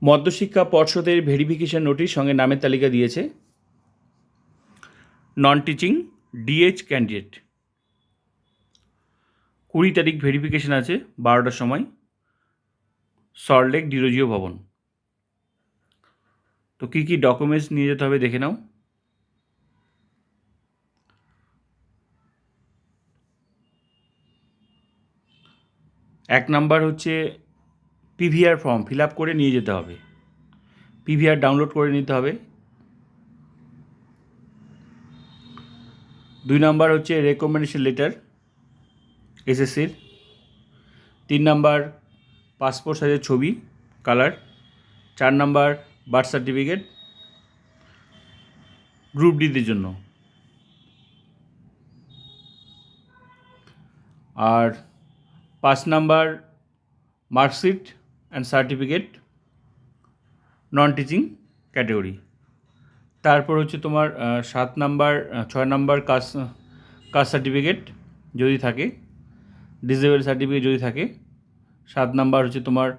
মধ্যশিক্ষা পর্ষদের verification notice সঙ্গে নামের তালিকা দিয়েছে। নন টিচিং ডিএইচ ক্যান্ডিডেট 20 তারিখ ভেরিফিকেশন আছে 12টার সময়, সল্টলেক ডিরোজিও ভবন। তো কী কী ডকুমেন্টস নিয়ে যেতে হবে দেখে নাও। এক নাম্বার হচ্ছে পিভিআর ফর্ম ফিল আপ করে নিয়ে যেতে হবে, পিভিআর ডাউনলোড করে নিতে হবে। 2 নাম্বার হচ্ছে রেকমেন্ডেশন লেটার এসএসসির। 3 নাম্বার পাসপোর্ট সাইজের ছবি colour. 4 number birth certificate group ডিদের জন্য। আর 5 number marksheet and certificate non teaching category. তারপর হচ্ছে তোমার 7 নাম্বার 6 নাম্বার কাস্ট সার্টিফিকেট যদি থাকে, ডিসেবল সার্টিফিকেট যদি থাকে। 7 নাম্বার হচ্ছে তোমার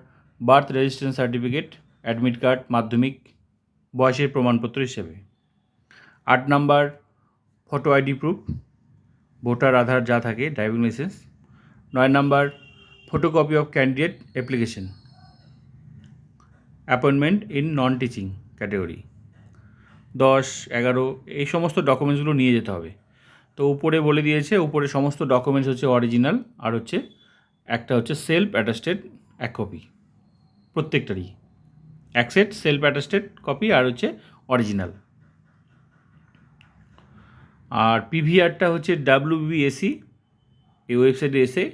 birth registration certificate, admit card, মাধ্যমিক বয়সের প্রমাণপত্র হিসেবে। 8 number photo ID proof, voter Aadhaar যা থাকে, driving licence. 9 number photocopy of candidate application, appointment in non teaching category. 10, 11 এই সমস্ত ডকুমেন্টসগুলো নিয়ে যেতে হবে। তো উপরে বলে দিয়েছে, উপরে সমস্ত ডকুমেন্টস হচ্ছে অরিজিনাল, আর হচ্ছে একটা হচ্ছে সেলফ অ্যাটাস্টেড 1 কপি প্রত্যেকটারই, এক সেট সেলফ অ্যাটাস্টেড কপি আর হচ্ছে অরিজিনাল। আর পিভিআরটা হচ্ছে WBSE এই ওয়েবসাইটে এসে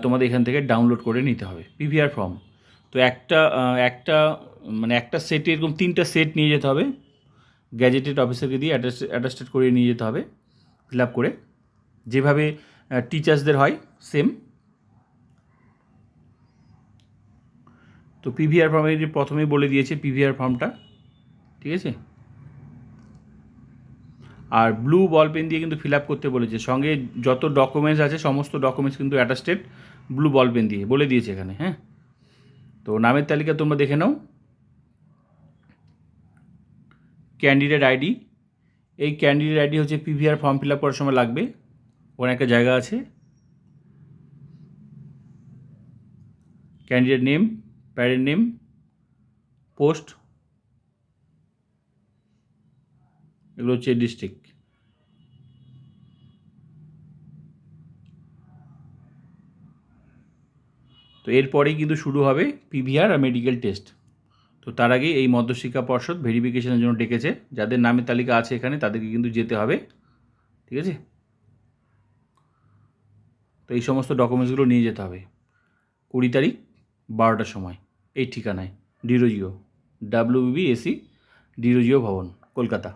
তোমাদের এখান থেকে ডাউনলোড করে নিতে হবে পিভিআর ফর্ম। তো একটা সেটে এরকম 3টা সেট নিয়ে যেতে হবে, গ্যাজেটেড অফিসারকে দিয়ে অ্যাটাস্টেড করে নিয়ে যেতে হবে ফিল আপ করে, যেভাবে টিচার্সদের হয় সেম। তো পিভিআর ফর্মে যে প্রথমেই বলে দিয়েছে পিভিআর ফর্মটা, ঠিক আছে। আর ব্লু বল পেন দিয়ে কিন্তু ফিল আপ করতে বলেছে, সঙ্গে যত ডকুমেন্টস আছে সমস্ত ডকুমেন্টস কিন্তু অ্যাটাস্টেড ব্লু বল পেন দিয়ে বলে দিয়েছে এখানে, হ্যাঁ। তো নামের তালিকা তোমরা দেখে নাও। ক্যান্ডিডেট আইডি, এই ক্যান্ডিডেট আইডি হচ্ছে পিভিআর ফর্ম ফিল আপ করার সময় লাগবে, ওখানে একটা জায়গা আছে। Candidate name, parent name, post, এগুলো হচ্ছে ডিস্ট্রিক্ট। তো এরপরেই কিন্তু শুরু হবে পিভিআর আর মেডিকেল টেস্ট। তো তার আগে এই মধ্যশিক্ষা পর্ষদ ভেরিফিকেশনের জন্য ডেকেছে, যাদের নামের তালিকা আছে এখানে তাদেরকে কিন্তু যেতে হবে, ঠিক আছে। তো এই সমস্ত ডকুমেন্টসগুলো নিয়ে যেতে হবে 20 তারিখ 12টার সময় এই ঠিকানায়, ডিরোজিও WBSE ডিরোজিও ভবন, কলকাতা।